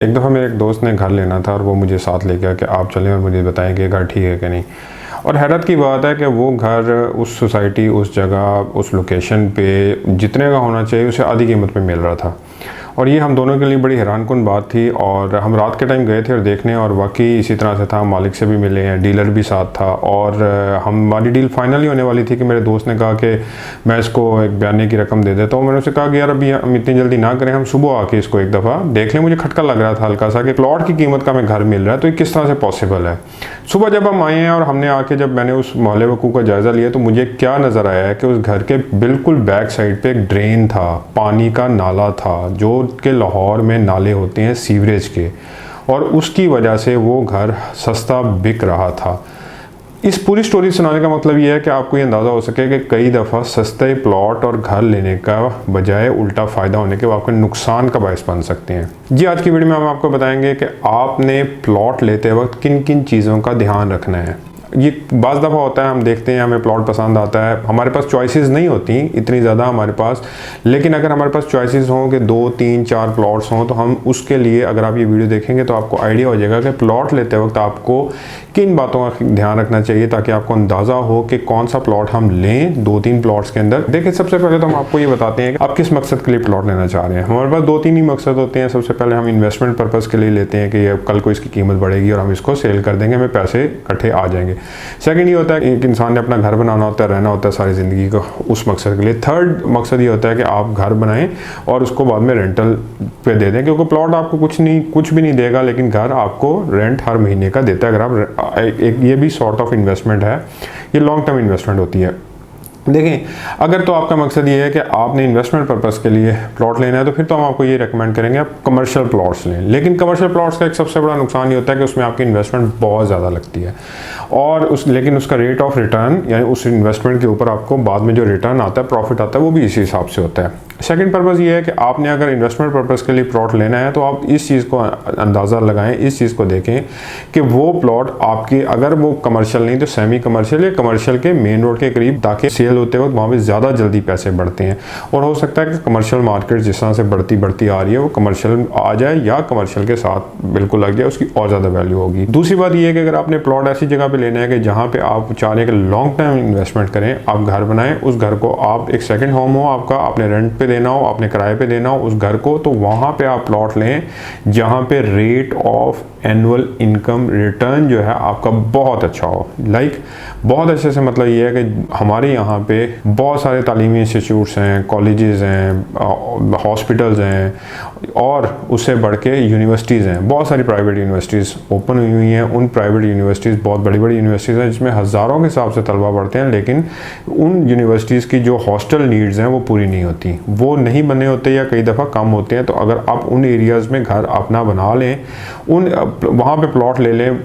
एक दफ़ा मेरे एक दोस्त ने घर लेना था और वो मुझे साथ ले गया कि आप चलें और मुझे बताएं कि घर ठीक है कि नहीं। और हैरत की बात है कि वो घर उस सोसाइटी, उस जगह, उस लोकेशन पे जितने का होना चाहिए उसे आधी कीमत पे मिल रहा था। और ये हम दोनों के लिए बड़ी हैरानकुन बात थी। और हम रात के टाइम गए थे और देखने, और वाकई इसी तरह से था। मालिक से भी मिले हैं, डीलर भी साथ था, और हमारी डील फाइनल ही होने वाली थी कि मेरे दोस्त ने कहा कि मैं इसको एक बयाने की रकम दे देता हूँ। मैंने उससे कहा कि यार अभी हम इतनी जल्दी ना करें, हम सुबह आके इसको एक दफ़ा देख लें। मुझे खटका लग रहा था हल्का सा कि प्लॉट की कीमत का हमें घर मिल रहा है, तो ये किस तरह से पॉसिबल है। सुबह जब हम आए हैं और हमने आके जब मैंने उस मोहल्ले वकूफ़ का जायज़ा लिया तो मुझे क्या नज़र आया है कि उस घर के बिल्कुल बैक साइड पे एक ड्रेन था, पानी का नाला था, जो कि लाहौर में नाले होते हैं सीवरेज के, और उसकी वजह से वो घर सस्ता बिक रहा था। इस पूरी स्टोरी सुनाने का मतलब ये है कि आपको ये अंदाज़ा हो सके कि कई दफ़ा सस्ते प्लॉट और घर लेने का बजाय उल्टा फ़ायदा होने के वो आपके नुकसान का बायस बन सकते हैं। जी, आज की वीडियो में हम आपको बताएंगे कि आपने प्लॉट लेते वक्त किन किन चीज़ों का ध्यान रखना है। ये बाज़ दफ़ा होता है, हम देखते हैं हमें प्लॉट पसंद आता है, हमारे पास चॉइसेस नहीं होती इतनी ज़्यादा हमारे पास, लेकिन अगर हमारे पास चॉइसेस हों कि 2, 3, 4 प्लॉट्स हों तो हम उसके लिए, अगर आप ये वीडियो देखेंगे तो आपको आइडिया हो जाएगा कि प्लॉट लेते वक्त आपको किन बातों का ध्यान रखना चाहिए, ताकि आपको अंदाज़ा हो कि कौन सा प्लॉट हम लें 2-3 प्लॉट्स के अंदर। देखिए, सबसे पहले तो हम आपको ये बताते हैं कि आप किस मकसद के लिए प्लॉट लेना चाह रहे हैं। हमारे पास 2-3 ही मकसद होते हैं। सबसे पहले हम इन्वेस्टमेंट पर्पज़ के लिए लेते हैं कि कल को इसकी कीमत बढ़ेगी और हम इसको सेल कर देंगे, हमें पैसे इकट्ठे आ जाएंगे। सेकंड ये होता है कि एक इंसान ने अपना घर बनाना होता है, रहना होता है सारी ज़िंदगी को, उस मकसद के लिए। थर्ड मकसद ये होता है कि आप घर बनाएं और उसको बाद में रेंटल पे दे दें, क्योंकि प्लॉट आपको कुछ भी नहीं देगा, लेकिन घर आपको रेंट हर महीने का देता है। अगर आप ये भी सॉर्ट ऑफ इन्वेस्टमेंट है, ये लॉन्ग टर्म इन्वेस्टमेंट होती है। देखें, अगर तो आपका मकसद ये है कि आपने इन्वेस्टमेंट पर्पज़ के लिए प्लॉट लेना है तो फिर तो हम आपको ये रेकमेंड करेंगे आप कमर्शियल प्लॉट्स लें। लेकिन कमर्शियल प्लॉट्स का एक सबसे बड़ा नुकसान ये होता है कि उसमें आपकी इन्वेस्टमेंट बहुत ज़्यादा लगती है, और लेकिन उसका रेट ऑफ रिटर्न, यानी उस इन्वेस्टमेंट के ऊपर आपको बाद में जो रिटर्न आता है, प्रॉफिट आता है, वो भी इसी हिसाब से होता है। सेकंड पर्पज़ ये है कि आपने अगर इन्वेस्टमेंट पर्पज़ के लिए प्लॉट लेना है तो आप इस चीज़ को अंदाज़ा लगाएं, इस चीज़ को देखें कि वो प्लॉट आपके, अगर वो कमर्शियल नहीं तो सेमी कमर्शियल या कमर्शियल के मेन रोड के करीब, ताकि सेल होते वक्त वहाँ पे ज़्यादा जल्दी पैसे बढ़ते हैं। और हो सकता है कि कमर्शियल मार्केट जिस तरह से बढ़ती आ रही है वो कमर्शियल आ जाए या कमर्शियल के साथ बिल्कुल लग जाए, उसकी और ज़्यादा वैल्यू होगी। दूसरी बात यह है कि अगर आपने प्लॉट ऐसी जगह पर लेना है कि जहाँ पर आप चाह रहे हैं कि लॉन्ग टर्म इन्वेस्टमेंट करें, आप घर बनाएं, उस घर को आप एक सेकेंड होम हो आपका, आपने रेंट पे देना हो, आपने किराए पे देना हो उस घर को, तो वहाँ पे आप प्लॉट लें जहाँ पे rate of annual income return जो है आपका बहुत अच्छा हो। बहुत अच्छे से मतलब ये है कि हमारे यहाँ पे बहुत सारे तालीमी इंस्टीट्यूट्स हैं, कॉलेजेस हैं, हॉस्पिटल्स हैं, और उससे बढ़ के यूनिवर्सिटीज़ हैं। बहुत सारी प्राइवेट यूनिवर्सिटीज़ ओपन हुई हैं। उन प्राइवेट यूनिवर्सिटीज़ बहुत बड़ी बड़ी यूनिवर्सिटीज़ हैं जिसमें हज़ारों के हिसाब से तलबा पढ़ते हैं, लेकिन उन यूनिवर्सिटीज़ की जो हॉस्टल नीड्स हैं वो पूरी नहीं होती, वो नहीं बने होते या कई दफ़ा कम होते हैं। तो अगर आप उन एरियाज़ में घर अपना बना लें, वहाँ पे प्लॉट ले लें,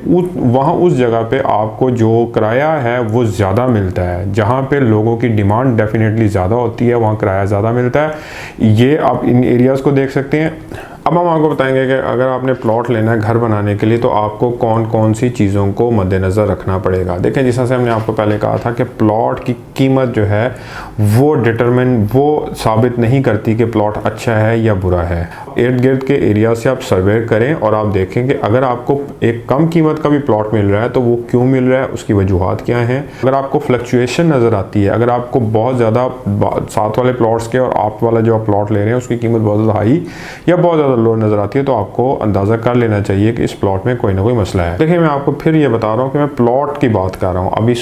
वहाँ उस जगह पे आपको जो किराया है वो ज़्यादा मिलता है। जहाँ पे लोगों की डिमांड डेफिनेटली ज़्यादा होती है वहाँ किराया ज़्यादा मिलता है। ये आप इन एरियाज़ को देख सकते हैं। अब हम आपको बताएंगे कि अगर आपने प्लॉट लेना है घर बनाने के लिए तो आपको कौन कौन सी चीज़ों को मद्देनज़र रखना पड़ेगा। देखें, जिस तरह से हमने आपको पहले कहा था कि प्लॉट की कीमत जो है वो साबित नहीं करती कि प्लॉट अच्छा है या बुरा है। इर्द गिर्द के एरिया से आप सर्वे करें और आप देखें कि अगर आपको एक कम कीमत का भी प्लॉट मिल रहा है तो वो क्यों मिल रहा है, उसकी वजूहात क्या हैं। अगर आपको फ्लक्चुएशन नज़र आती है, अगर आपको बहुत ज़्यादा साथ वाले प्लॉट्स के और आप वाला जो आप प्लॉट ले रहे हैं उसकी कीमत बहुत ज़्यादा हाई या बहुत ज़्यादा लो नज़र आती है, तो आपको अंदाज़ा कर लेना चाहिए कि इस प्लॉट में कोई ना कोई मसला है। देखिए, मैं आपको फिर ये बता रहा हूँ कि मैं प्लॉट की बात कर रहा हूँ। अभी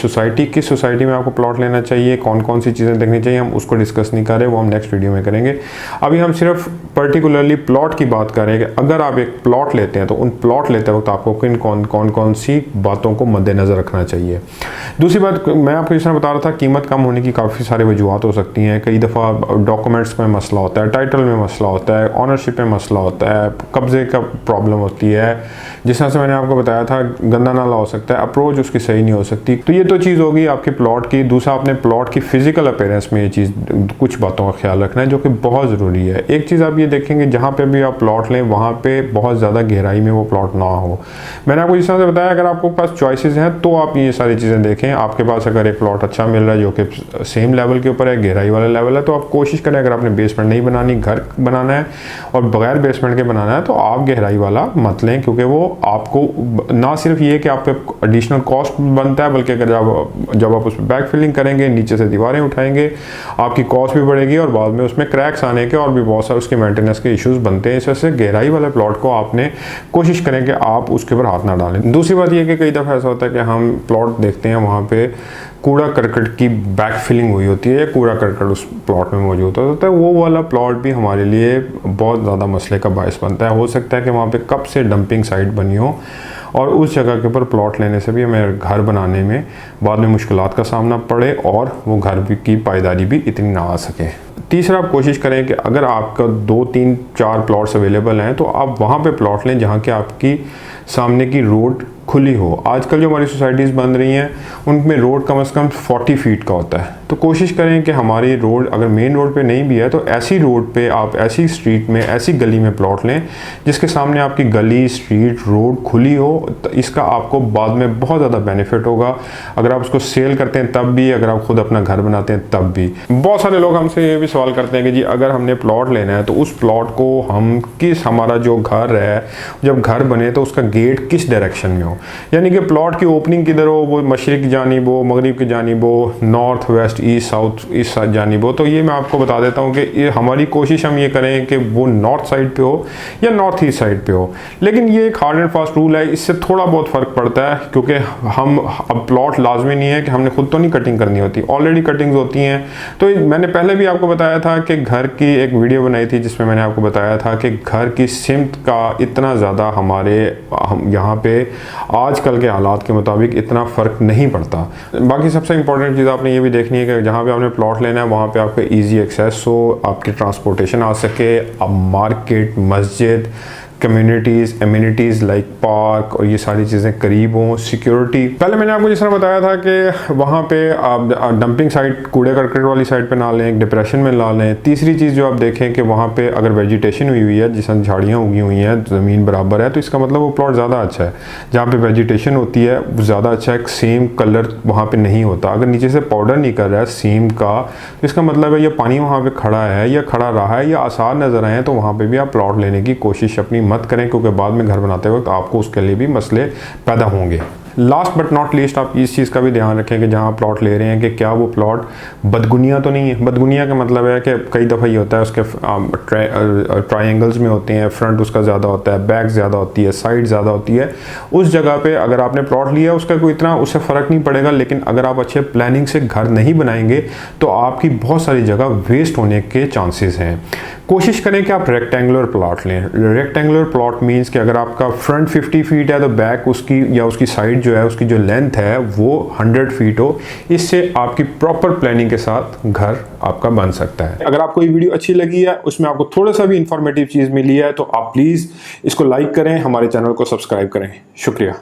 किस सोसाइटी में आपको प्लॉट लेना चाहिए, कौन कौन सी चीज़ें देखनी चाहिए, हम उसको डिस्कस नहीं कर रहे, वो हम नेक्स्ट वीडियो में करेंगे। अभी हम सिर्फ पर्टिकुलरली प्लॉट की बात कर रहे हैं कि अगर आप एक प्लॉट लेते हैं तो उन प्लॉट लेते वक्त आपको कौन सी बातों को मद्देनज़र रखना चाहिए। दूसरी बात, मैं आपको इस तरह बता रहा था, कीमत कम होने की काफ़ी सारी वजूहत हो सकती हैं। कई दफ़ा डॉक्यूमेंट्स में मसला होता है, टाइटल में मसला होता है, ऑनरशिप में मसला होता है, कब्जे का प्रॉब्लम होती है। जिस तरह से मैंने आपको बताया था, गंदा नाला हो सकता है, अप्रोच उसकी सही नहीं हो सकती। तो ये तो चीज़ होगी आपकी प्लॉट की। दूसरा, आपने प्लॉट की फिजिकल अपीयरेंस में ये चीज़, कुछ बातों का ख्याल रखना है जो कि बहुत ज़रूरी है। एक चीज़ आप ये देखेंगे, जहाँ पे भी आप प्लॉट लें वहाँ पे बहुत ज़्यादा गहराई में वो प्लॉट ना हो। मैंने आपको जिस तरह से बताया, अगर आपके पास चॉइसेस हैं तो आप ये सारी चीज़ें देखें। आपके पास अगर एक प्लॉट अच्छा मिल रहा है जो कि सेम लेवल के ऊपर है, गहराई वाला लेवल है, तो आप कोशिश करें, अगर आपने बेसमेंट नहीं बनानी, घर बनाना है और बगैर बेसमेंट के बनाना है तो आप गहराई वाला मत लें, क्योंकि वो आपको ना सिर्फ ये कि आपका एडिशनल कॉस्ट बनता है, बल्कि अगर जब आप उस पर बैक फिलिंग करेंगे, नीचे से दीवारें उठाएंगे, आपकी कॉस्ट भी बढ़ेगी और बाद में उसमें क्रैक्स आने के और भी बहुत सारे उसके मेंटेनेंस के इश्यूज बनते हैं। इस वजह से गहराई वाले प्लॉट को आपने कोशिश करें कि आप उसके ऊपर हाथ ना डालें। दूसरी बात यह कि कई दफ़ा ऐसा होता है कि हम प्लॉट देखते हैं वहाँ पे कूड़ा करकट की बैक फिलिंग हुई होती है या कूड़ा करकट उस प्लॉट में मौजूद होता है, वो वाला प्लॉट भी हमारे लिए बहुत ज़्यादा मसले का बायस बनता है। हो सकता है कि वहाँ पे कब से डंपिंग साइट बनी हो और उस जगह के ऊपर प्लॉट लेने से भी हमें घर बनाने में बाद में मुश्किलात का सामना पड़े और वो घर की पायदारी भी इतनी ना आ सके। तीसरा, आप कोशिश करें कि अगर आपका 2, 3, 4 प्लॉट्स अवेलेबल हैं तो आप वहाँ पे प्लॉट लें जहाँ की आपकी सामने की रोड खुली हो। आजकल जो हमारी सोसाइटीज़ बन रही हैं उनमें रोड कम से कम 40 फीट का होता है, तो कोशिश करें कि हमारी रोड अगर मेन रोड पे नहीं भी है तो ऐसी रोड पे आप ऐसी स्ट्रीट में, ऐसी गली में प्लॉट लें जिसके सामने आपकी गली, स्ट्रीट, रोड खुली हो। तो इसका आपको बाद में बहुत ज़्यादा बेनिफिट होगा, अगर आप उसको सेल करते हैं तब भी, अगर आप खुद अपना घर बनाते हैं तब भी। बहुत सारे लोग हमसे ये भी सवाल करते हैं कि जी अगर हमने प्लॉट लेना है तो उस प्लॉट को हम हमारा जो घर है, जब घर बने तो उसका गेट किस डायरेक्शन में हो, यानी कि प्लॉट की ओपनिंग किधर हो, वो मशरिक की जानिब हो, मगरिब की जानिब हो, नॉर्थ, वेस्ट, ईस्ट, साउथ, इस जानिब हो। तो ये मैं आपको बता देता हूँ कि ये हमारी कोशिश हम ये करें कि वो नॉर्थ साइड पे हो या नॉर्थ ईस्ट साइड पे हो। लेकिन ये एक हार्ड एंड फास्ट रूल है, इससे थोड़ा बहुत फ़र्क पड़ता है, क्योंकि हम अब प्लॉट लाजमी नहीं है कि हमने खुद तो नहीं कटिंग करनी होती, ऑलरेडी कटिंग्स होती हैं। तो मैंने पहले भी आपको बताया था कि घर की एक वीडियो बनाई थी जिसमें मैंने आपको बताया था कि घर की सिमत का इतना ज़्यादा हम यहाँ पे आजकल के हालात के मुताबिक इतना फ़र्क नहीं पड़ता। बाकी सबसे इंपॉर्टेंट चीज़ आपने ये भी देखनी है कि जहाँ पे आपने प्लॉट लेना है वहाँ पे आपका इजी एक्सेस हो, आपकी ट्रांसपोर्टेशन आ सके, आप मार्केट, मस्जिद, कम्युनिटीज़, एमिनिटीज़ लाइक पार्क और ये सारी चीज़ें करीब हों, सिक्योरिटी। पहले मैंने आपको जिस तरह बताया था कि वहाँ पे आप डंपिंग साइट, कूड़े करकट वाली साइड पे ना लें, एक डिप्रेशन में ना लें। तीसरी चीज़ जो आप देखें कि वहाँ पे अगर वेजिटेशन हुई है, जिसमें झाड़ियाँ उगी हुई हैं, ज़मीन बराबर है, तो इसका मतलब वो प्लॉट ज़्यादा अच्छा है। जहाँ पर वेजिटेशन होती है वो ज़्यादा अच्छा है, सेम कलर वहाँ पर नहीं होता। अगर नीचे से पाउडर नहीं कर रहा है सेम का, तो इसका मतलब है ये पानी वहाँ पर खड़ा है या खड़ा रहा है या आसार नज़र आए, तो वहाँ पर भी आप प्लॉट लेने की कोशिश अपनी मत करें, क्योंकि बाद में घर बनाते वक्त आपको उसके लिए भी मसले पैदा होंगे। लास्ट बट नॉट लीस्ट, आप इस चीज़ का भी ध्यान रखें कि जहाँ प्लॉट ले रहे हैं कि क्या वो प्लॉट बदगुनिया तो नहीं है। बदगुनिया का मतलब है कि कई दफ़ा ये होता है उसके ट्रायंगल्स में होते हैं, फ्रंट उसका ज़्यादा होता है, बैक ज़्यादा होती है, साइड ज़्यादा होती है। उस जगह पे अगर आपने प्लॉट लिया उसका कोई इतना उससे फ़र्क नहीं पड़ेगा, लेकिन अगर आप अच्छे प्लानिंग से घर नहीं बनाएंगे तो आपकी बहुत सारी जगह वेस्ट होने के चांसेस हैं। कोशिश करें कि आप रेक्टेंगुलर प्लॉट लें। रेक्टेंगुलर प्लॉट मीन्स कि अगर आपका फ्रंट 50 फीट है तो बैक उसकी या उसकी साइड जो है उसकी जो लेंथ है वो 100 फीट हो। इससे आपकी प्रॉपर प्लानिंग के साथ घर आपका बन सकता है। अगर आपको ये वीडियो अच्छी लगी है, उसमें आपको थोड़ा सा भी इंफॉर्मेटिव चीज़ मिली है, तो आप प्लीज़ इसको लाइक करें, हमारे चैनल को सब्सक्राइब करें। शुक्रिया।